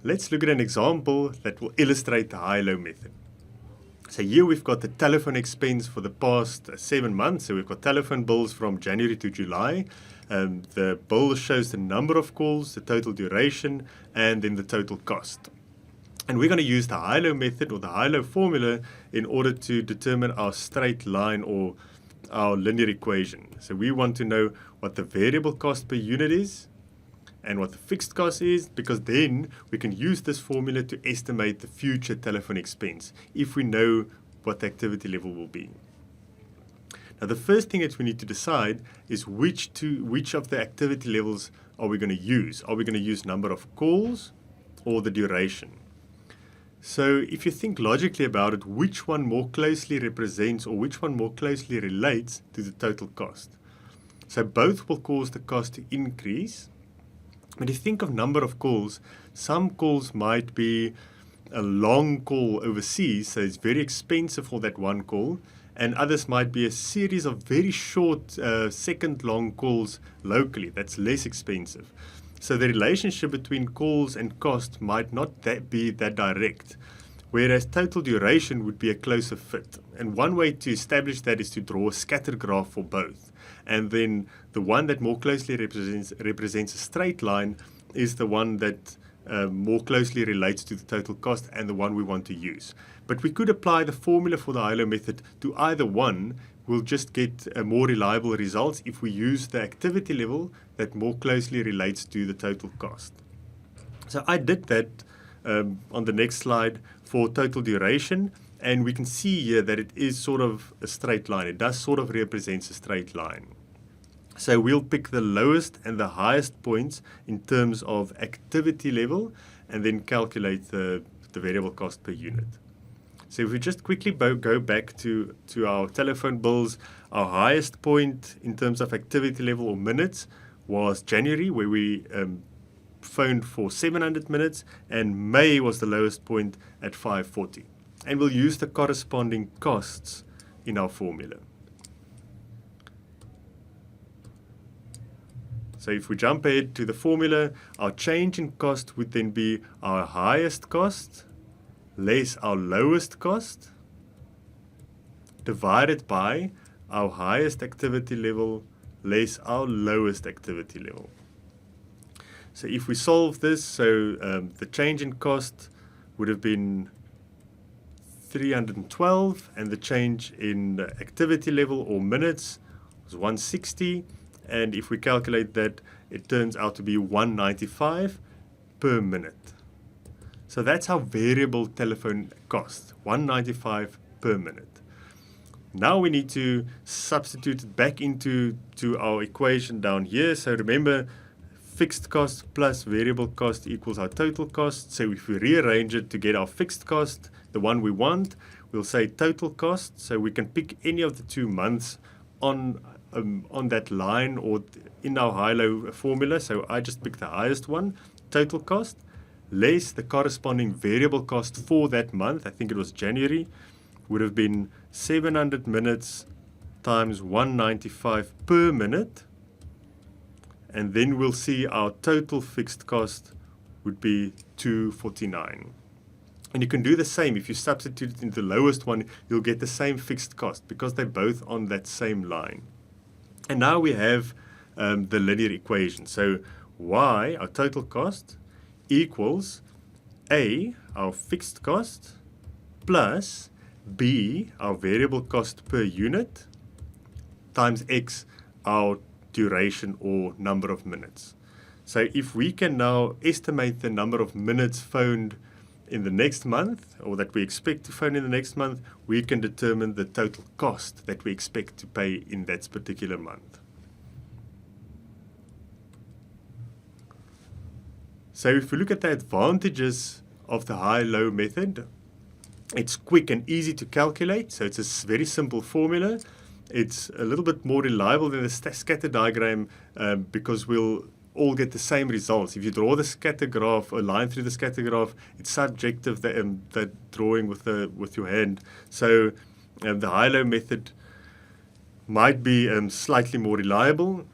Let's look at an example that will illustrate the high-low method. So here we've got the telephone expense for the past 7 months. So we've got telephone bills from January to July. The bill shows the number of calls, the total duration, and then the total cost. And we're going to use the high-low method or the high-low formula in order to determine our straight line or our linear equation. So we want to know what the variable cost per unit is and what the fixed cost is, because then we can use this formula to estimate the future telephone expense if we know what the activity level will be. Now the first thing that we need to decide is which of the activity levels are we going to use. Are we going to use number of calls or the duration? So if you think logically about it, which one more closely represents or which one more closely relates to the total cost? So both will cause the cost to increase. But if you think of number of calls, some calls might be a long call overseas, so it's very expensive for that one call, and others might be a series of very short second-long calls locally. That's less expensive. So the relationship between calls and cost might not be that direct, whereas total duration would be a closer fit. And one way to establish that is to draw a scatter graph for both. And then the one that more closely represents a straight line is the one that more closely relates to the total cost and the one we want to use. But we could apply the formula for the high-low method to either one. We'll just get more reliable results if we use the activity level that more closely relates to the total cost. So I did that on the next slide for total duration, and we can see here that it is sort of a straight line. It does sort of represent a straight line. So we'll pick the lowest and the highest points in terms of activity level and then calculate the variable cost per unit. So if we just quickly go back to our telephone bills, our highest point in terms of activity level or minutes was January, where we phoned for 700 minutes, and May was the lowest point at 540. And we'll use the corresponding costs in our formula. So if we jump ahead to the formula, our change in cost would then be our highest cost less our lowest cost divided by our highest activity level less our lowest activity level. So if we solve this, so the change in cost would have been 312, and the change in the activity level or minutes was 160, and if we calculate that, it turns out to be 195 per minute. So that's our variable telephone cost, 195 per minute. Now we need to substitute it back into our equation down here. So remember, fixed cost plus variable cost equals our total cost. So if we rearrange it to get our fixed cost, the one we want, we'll say total cost. So we can pick any of the 2 months on that line or in our high-low formula. So I just picked the highest one, total cost, less the corresponding variable cost for that month. I think it was January, would have been 700 minutes times 195 per minute. And then we'll see our total fixed cost would be 249. And you can do the same. If you substitute it into the lowest one, you'll get the same fixed cost because they're both on that same line. And now we have the linear equation. So y, our total cost, equals A, our fixed cost, plus B, our variable cost per unit, times X, our duration or number of minutes. So if we can now estimate the number of minutes phoned in the next month, or that we expect to phone in the next month, we can determine the total cost that we expect to pay in that particular month. So if we look at the advantages of the high-low method, it's quick and easy to calculate. So it's a very simple formula. It's a little bit more reliable than the scatter diagram because we'll all get the same results. If you draw the scatter graph, a line through the scatter graph, it's subjective, that drawing with your hand. So the high-low method might be slightly more reliable.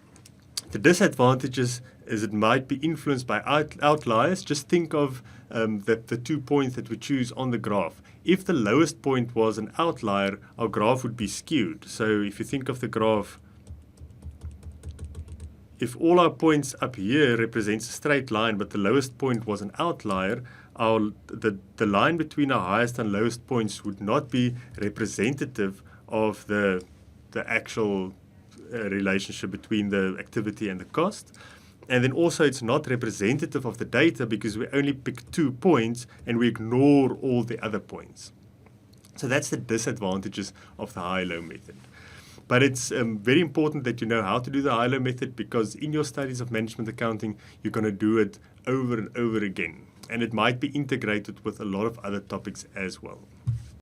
The disadvantages is it might be influenced by outliers. Just think of the 2 points that we choose on the graph. If the lowest point was an outlier, our graph would be skewed. So if you think of the graph, if all our points up here represents a straight line, but the lowest point was an outlier, the line between our highest and lowest points would not be representative of the actual relationship between the activity and the cost. And then also it's not representative of the data because we only pick 2 points and we ignore all the other points. So that's the disadvantages of the high-low method. But it's very important that you know how to do the high-low method, because in your studies of management accounting, you're going to do it over and over again. And it might be integrated with a lot of other topics as well.